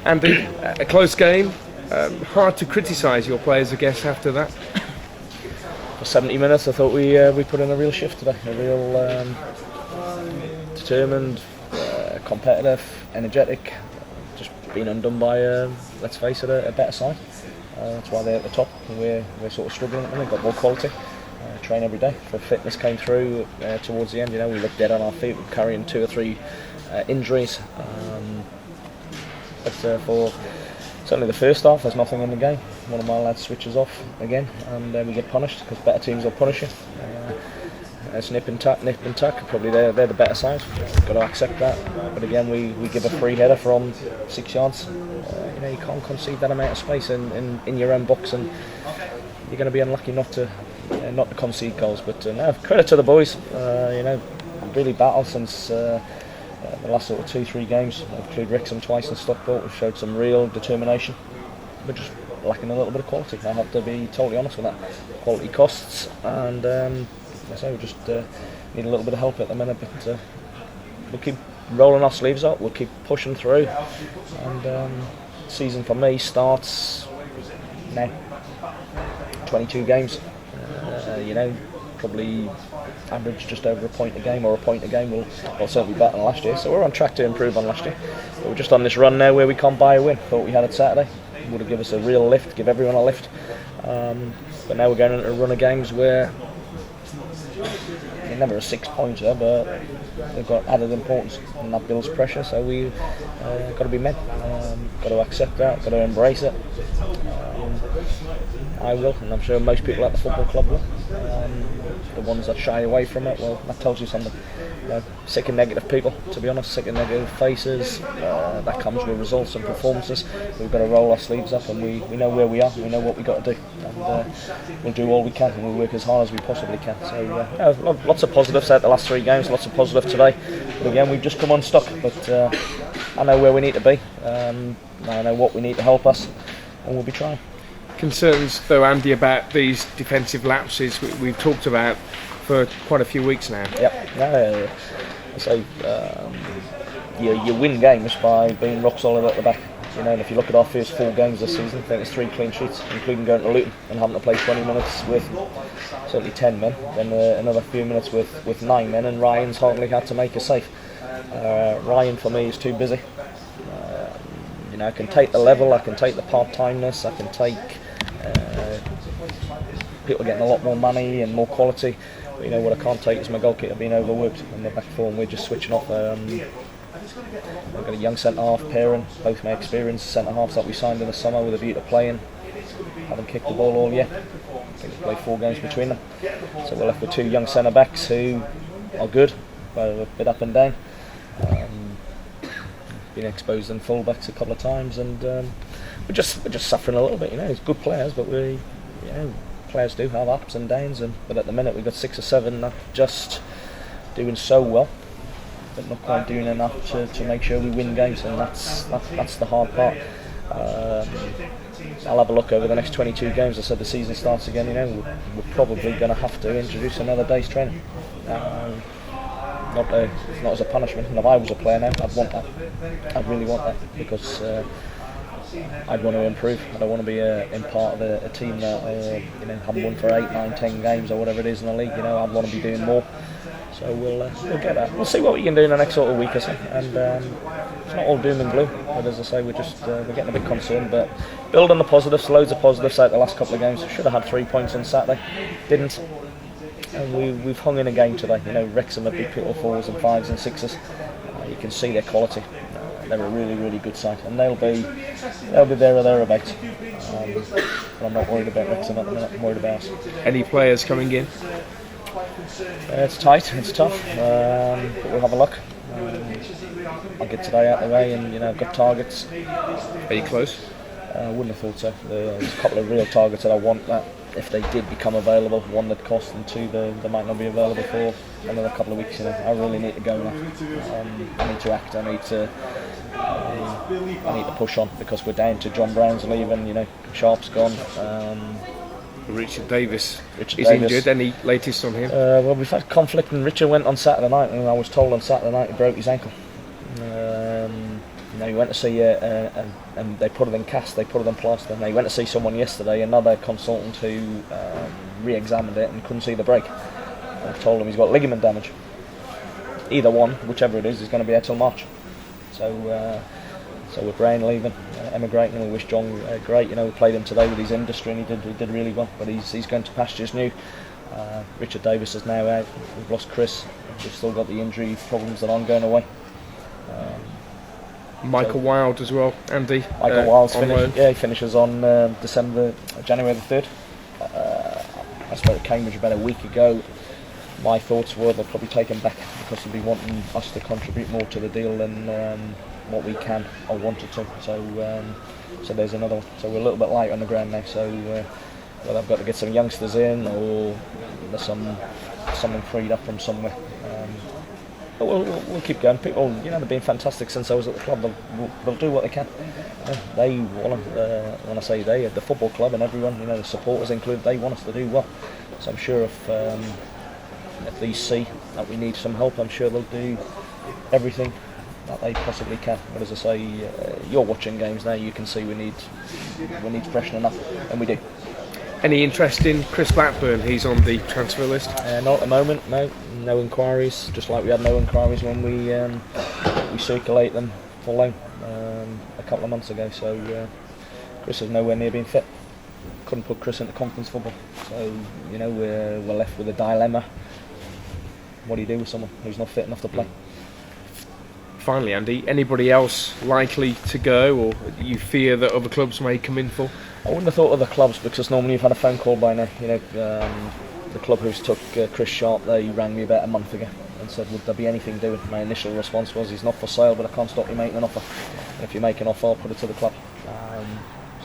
Andy, a close game. Hard to criticise your players, I guess, after that. For 70 minutes, I thought we put in a real shift today. A real determined, competitive, energetic. Just being undone by, let's face it, a better side. That's why they're at the top. And we're sort of struggling at the minute. Got more quality. Train every day. For fitness came through towards the end. You know, we looked dead on our feet. We're carrying 2 or 3 injuries. But for certainly the first half, there's nothing in the game. One of my lads switches off again, and we get punished because better teams will punish you. It's nip and tuck. Probably they're the better side. Got to accept that. But again, we give a free header from 6 yards. You can't concede that amount of space in your own box, and you're going to be unlucky not to concede goals. But no, credit to the boys. Really battled since the last sort of 2-3 games. I've included Wrexham twice and Stockport. We've showed some real determination. We're just lacking a little bit of quality. I have to be totally honest with that. Quality costs, and so we just need a little bit of help at the minute. But we'll keep rolling our sleeves up. We'll keep pushing through. And season for me starts now. 22 games. Probably average just over a point a game, or a point a game. We'll certainly be better than last year, so we're on track to improve on last year. But we're just on this run now where we can't buy a win. Thought we had it Saturday, would have given us a real lift, give everyone a lift, but now we're going into a run of games where they're never a 6-pointer, but they've got added importance, and that builds pressure. So we've got to be men, got to accept that, got to embrace it. I will, and I'm sure most people at the football club will. The ones that shy away from it, well, that tells you something. Sick and negative people, to be honest, sick and negative faces. That comes with results and performances. We've got to roll our sleeves up, and we know where we are, we know what we've got to do, and we'll do all we can, and we'll work as hard as we possibly can. So lots of positives out the last 3 games, lots of positive today. But again, we've just come unstuck, but I know where we need to be, I know what we need to help us, and we'll be trying. Concerns, though, Andy, about these defensive lapses we've talked about for quite a few weeks now. Yep. So you win games by being rock solid at the back. And if you look at our first 4 games this season, I think it's 3 clean sheets, including going to Luton and having to play 20 minutes with certainly 10 men, then another few minutes with 9 men, and Ryan's hardly had to make a save. Ryan for me is too busy. I can take the level, I can take the part-timeness, I can take people getting a lot more money and more quality. But what I can't take is my goalkeeper being overworked in the back four, and we're just switching off. We've got a young centre-half pairing, both my experienced centre-halves that we signed in the summer with a view to playing. Haven't kicked the ball all yet. I think we played 4 games between them. So we're left with 2 young centre-backs who are good, but a bit up and down. Been exposed in full-backs a couple of times, and we're just suffering a little bit. It's good players, but players do have ups and downs, but at the minute we've got 6 or 7 not just doing so well, but not quite doing enough to make sure we win games, and that's the hard part. I'll have a look over the next 22 games. I said the season starts again. We're probably going to have to introduce another day's training. Not as a punishment. And if I was a player now, I'd want that. I'd really want that, because I'd want to improve. I don't want to be in part of a team that haven't won for 8, 9, 10 games or whatever it is in the league. I'd want to be doing more. So we'll get that. We'll see what we can do in the next sort of week or so. And it's not all doom and gloom. But as I say, we're getting a bit concerned. But building the positives, loads of positives out the last couple of games. We should have had 3 points on Saturday. Didn't. And we've hung in a game today. Wrexham have big people 4s and 5s and 6s. You can see their quality. They're a really, really good side, and they'll be there or thereabouts. But I'm not worried about Wrexham at the minute. I'm worried about us. Any players coming in? It's tight. It's tough. But we'll have a look. I'll get today out of the way, and I've got targets. Are you close? I wouldn't have thought so. There's a couple of real targets that I want, that if they did become available, 1 that cost, and 2 they might not be available for another couple of weeks. I really need to go now. I need to act. I need to push on, because we're down to John Brown's leaving. Sharp's gone. Richard Davis is Davis. injured. Any latest on him? Well, we've had conflict, and Richard went on Saturday night, and I was told on Saturday night he broke his ankle. You went to see and they put it in cast, they put it in plaster. And they went to see someone yesterday, another consultant who re-examined it and couldn't see the break. I told him he's got ligament damage. Either one, whichever it is going to be out till March. So with Brian leaving, emigrating, and we wish John great. We played him today with his industry, and he did really well. But he's going to pastures new. Richard Davis is now out. We've lost Chris. We've still got the injury problems that aren't going away. Michael Wilde as well, Andy. Michael Wilde's finished. Yeah, he finishes on January the 3rd. I spoke to Cambridge about a week ago. My thoughts were they'll probably take him back because they'll be wanting us to contribute more to the deal than what we can or wanted to. So there's another one. So we're a little bit light on the ground now. So well, I've got to get some youngsters in, or there's something freed up from somewhere. But we'll keep going. People, they've been fantastic since I was at the club. They'll do what they can. They want when I say they, the football club and everyone, the supporters included, they want us to do well. So I'm sure if these see that we need some help, I'm sure they'll do everything that they possibly can. But as I say, you're watching games now, you can see we need freshening up, and we do. Any interest in Chris Blackburn? He's on the transfer list. Not at the moment. No inquiries. Just like we had no inquiries when we circulate them for loan a couple of months ago. So Chris is nowhere near being fit. Couldn't put Chris into conference football. So we're left with a dilemma. What do you do with someone who's not fit enough to play? Finally, Andy, anybody else likely to go, or you fear that other clubs may come in for? I wouldn't have thought of the clubs, because normally you've had a phone call by now. The club who's took Chris Sharp, they rang me about a month ago and said, would there be anything doing? My initial response was, he's not for sale, but I can't stop you making an offer. And if you make an offer, I'll put it to the club.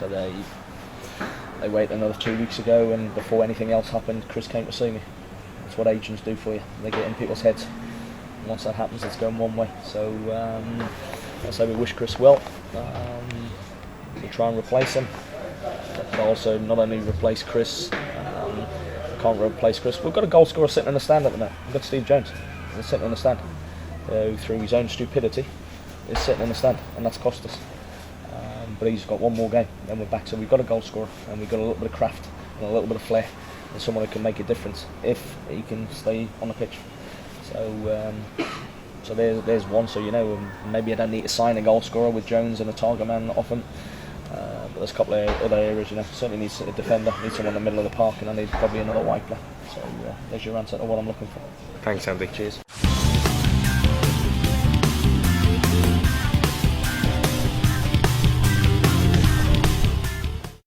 So they waited another 2 weeks ago, and before anything else happened, Chris came to see me. That's what agents do for you. They get in people's heads. And once that happens, it's going one way. So I say we wish Chris well. We try and replace him. But also not only replace Chris, we can't replace Chris. We've got a goal scorer sitting in the stand at the minute. We've got Steve Jones. He's sitting in the stand. Through his own stupidity, he's sitting in the stand, and that's cost us. But he's got one more game, then we're back. So we've got a goal scorer, and we've got a little bit of craft and a little bit of flair, and someone who can make a difference if he can stay on the pitch. So there's one. So maybe I don't need to sign a goal scorer with Jones and a target man often. But there's a couple of other areas. Certainly needs a defender, needs someone in the middle of the park, and I need probably another wide player. So there's your answer to what I'm looking for. Thanks, Andy. Cheers.